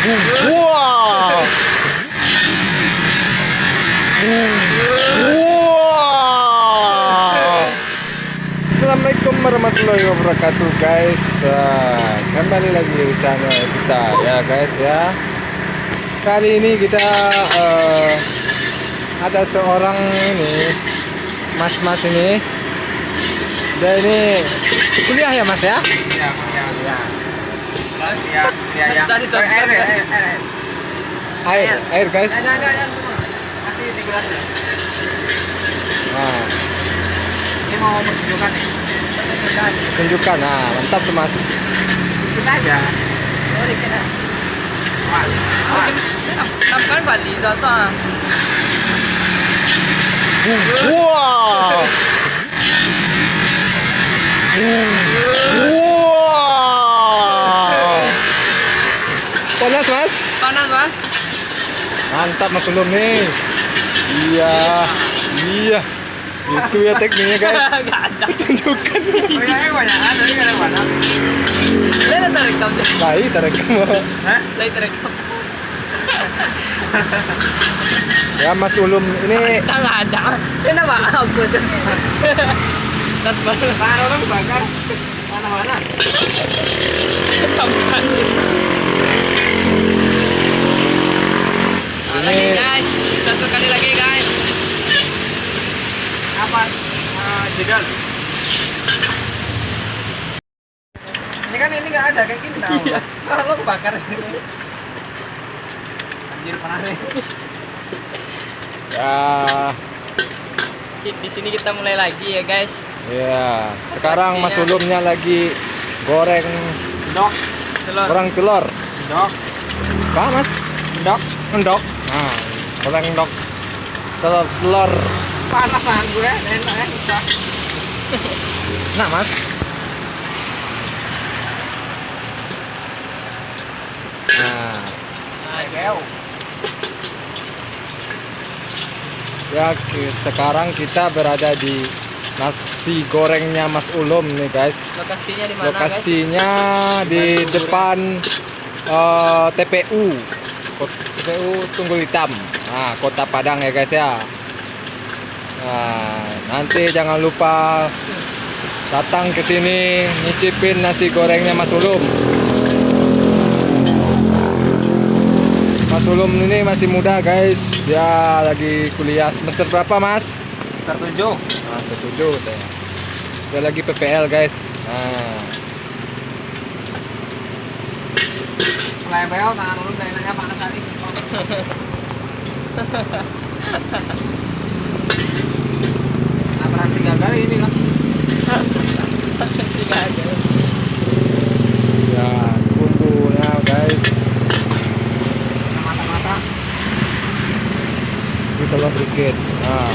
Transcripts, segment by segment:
Wow. Wow. Assalamualaikum warahmatullahi wabarakatuh guys. Kembali lagi di channel kita ya guys ya. Kali ini kita ada seorang ini mas-mas ini. Dia ini kuliah ya mas ya? Iya, kuliah. Air guys. Masih di gelas ya. Nah, Ini mau menunjukkan nih. tunjukkan. Nah, mantap tuh mas. Kita aja. Mas. Wow. Wow. Panas mas? Panas mas? Mantap mas belum nih. Iya. Itu ya tekniknya guys. Gak ada. Tunjukkan. Kuliahnya banyak ada, ini ada banyak. Lihat terekam deh. Baik, terekam. Hah? Lihat terekam. Ya Mas Ulum ini Kita nggak ada. Ini nama apa tuh? Tahan orang bakar. Mana-mana. Kecampan. Nah, lagi guys, satu kali lagi guys. Apa? Jegal. Ini kan ini nggak ada kayak gini tau. Kalau lo kebakar ini. Anjir panas nih. ya Di sini kita mulai lagi ya guys. ya sekarang Mas Ulumnya lagi goreng Endok. telur. Endok. Apa Mas? Endok. Endok. Nah, goreng endok telur. Panas lah gue. Enak ya. Susah. Nah Mas. Nah, Gel. ya sekarang kita berada di nasi gorengnya Mas Ulum nih guys. Lokasinya di mana guys? Lokasinya di depan TPU Tunggul Hitam. Nah, Kota Padang ya guys ya. Nah, nanti jangan lupa datang ke sini nyicipin nasi gorengnya Mas Ulum. Mas Ulum ini masih muda guys. Dia lagi kuliah semester berapa Mas? Tertuju. Nah, setuju saya. Dia lagi PPL guys. Nah, Mulai bel tangan lu dari nanya panas tadi. Operasi gagal ini lah. Tidak ada. ya bumbunya guys. Mata-mata. Ini telur dikit. Nah,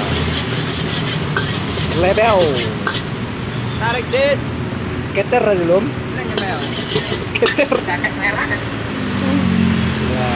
lebel. Tarik sis. Skater aja belum? Ini nyebel. Skater. Kakek merah kan. Ya.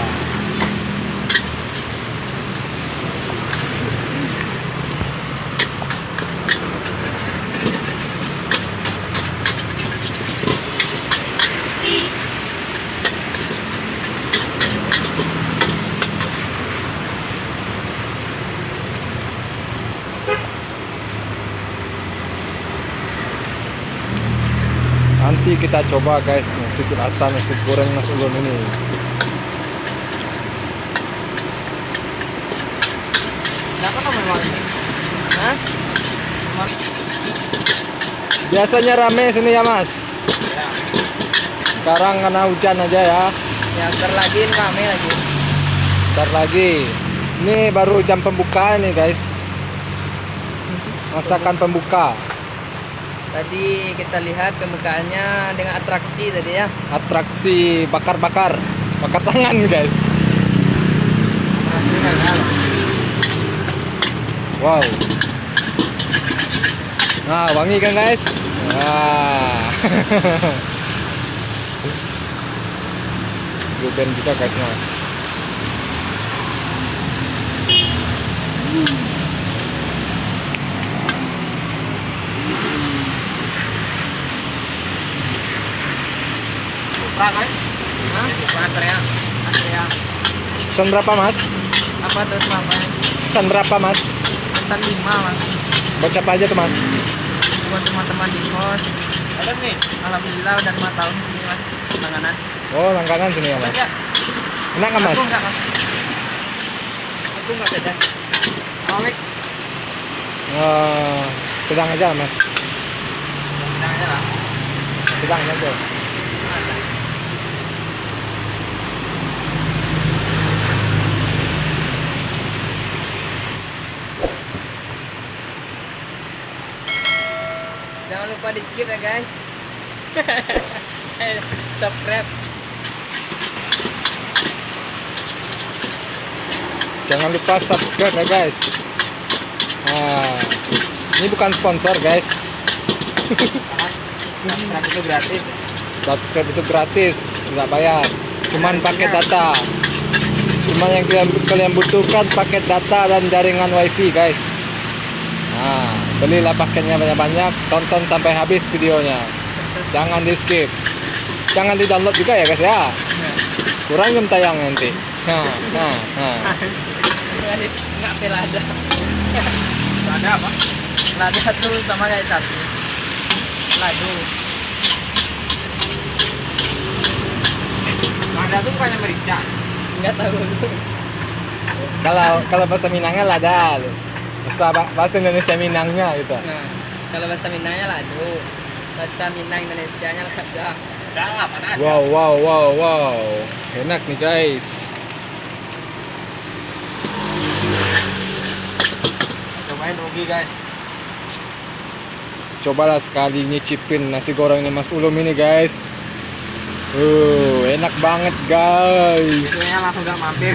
Nanti kita coba guys nasi rasa nasi goreng Mas Ulum ini. Kenapa kamu memang ini? Hah? Biasanya rame sini ya Mas. Ya. Sekarang karena hujan aja ya. Ya ntar lagi rame lagi. Ntar lagi. Ini baru jam pembukaan nih guys. Masakan pembuka. Tadi kita lihat pembukaannya dengan atraksi tadi ya. Atraksi bakar-bakar. Bakar tangan guys. Masih gagal. Wow. Nah, wangi kan guys? Wah. Band juga guys. Nah. Supra kan? Hah? Supra antaranya. Pesan berapa mas? Apa tuh apa? Pesan berapa mas? Pesan 5 mas. Buat siapa aja tuh mas? Buat teman-teman di kos. Ada nih. Alhamdulillah udah 5 tahun di sini mas. Langganan. Oh langganan sini ya mas. Ya. Enak nggak mas? Aku enggak mas. Aku enggak pedas. Awek. Sedang aja mas. Sedang aja lah. Sedang aja. Jangan lupa di skip ya guys. Subscribe. Jangan lupa subscribe ya guys. Ini bukan sponsor guys. Subscribe itu gratis. Subscribe itu gratis, nggak bayar. Cuman pakai data. Cuman yang kalian butuhkan paket data dan jaringan wifi guys. Belilah paketnya banyak-banyak, tonton sampai habis videonya. Jangan di skip. Jangan di download juga ya guys ya. Kurang jam tayang nanti. Enggak pelada. Ada apa? Lada tuh sama kayak sapi. Ladu. Ada tuh bukannya merica. Enggak tahu. Kalau bahasa Minangnya lada. Bahasa Indonesia Minangnya gitu. Nah, kalau bahasa Minangnya ladu. Bahasa Minang Indonesianya lada. Udah mana ada. Wow. Enak nih guys. Cobain rugi guys. Cobalah sekali nyicipin nasi gorengnya Mas Ulum ini guys. Enak banget guys. Biasanya langsung gak mampir.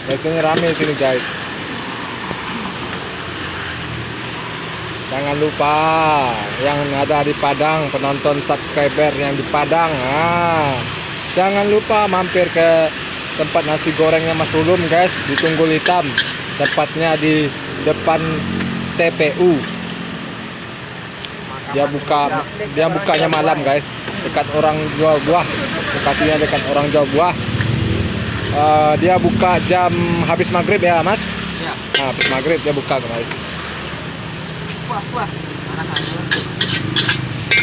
Biasanya rame sini guys. Jangan lupa yang ada di Padang, penonton subscriber yang di Padang, jangan lupa mampir ke tempat nasi gorengnya Mas Ulum guys, di Tunggul Hitam. Tepatnya di depan TPU. Dia bukanya malam guys, dekat orang jual buah. Lokasinya dekat orang jual buah. Dia buka jam habis maghrib ya mas? Iya. Habis maghrib dia buka guys. Wah. Mana aja.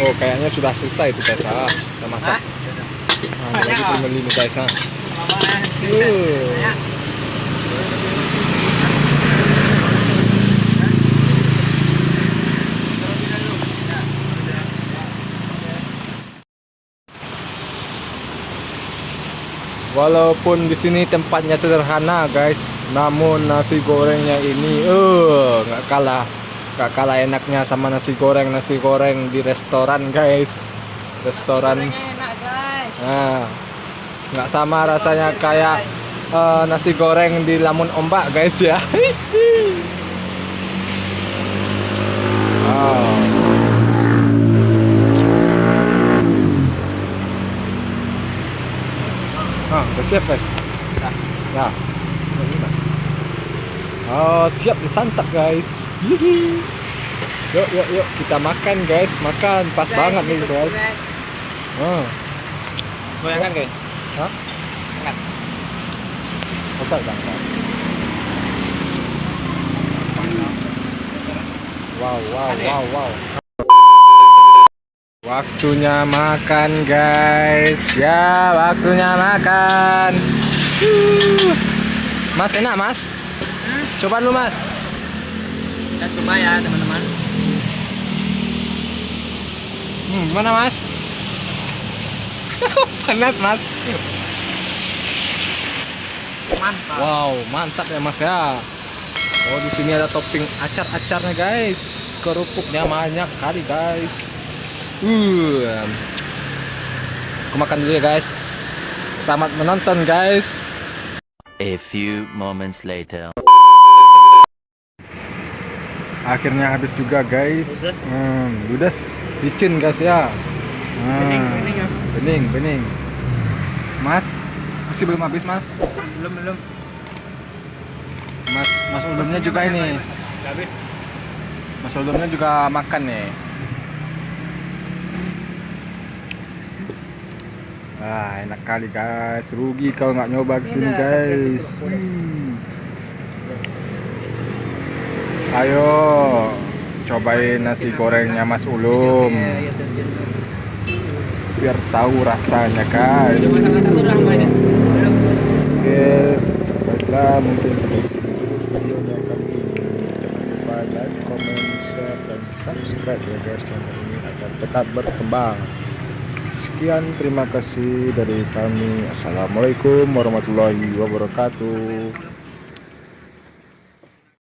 Oh kayaknya sudah selesai itu guys. Udah masak. Lagi pembeli nih guys. Walaupun di sini tempatnya sederhana guys, namun nasi gorengnya ini nggak kalah enaknya sama nasi goreng di restoran guys. Restoran Enak guys. nggak sama rasanya kayak nasi goreng di Lamun Ombak guys ya. Udah siap guys. Nah. Siap disantap guys. Hihi. Yuk kita makan guys. Makan pas banget nih guys. Goyangkan guys. Hah? Angkat. Besar bang. Wow. Waktunya makan guys. Ya, waktunya makan. Mas enak mas? Coba dulu mas. Kita coba ya teman-teman. Mana mas? Panas mas. Mantap. Wow, mantap ya mas ya. Oh di sini ada topping acar-acarnya guys. Kerupuknya banyak kali guys. Aku makan dulu ya guys. Selamat menonton guys. A few moments later. Akhirnya habis juga guys. Ludes, licin guys ya. Bening. Mas, masih belum habis mas? Belum. Mas Ulumnya juga ini. Mas Ulumnya juga makan nih. Enak kali guys, rugi kalau nggak nyoba kesini guys. Ayo cobain nasi gorengnya Mas Ulum, biar tahu rasanya guys. Oke, baiklah, mungkin sampai di sini dulu videonya kali ini. Jangan lupa like, comment, share, dan subscribe ya guys, channel ini agar tetap berkembang. Sekian, terima kasih dari kami. Assalamualaikum warahmatullahi wabarakatuh.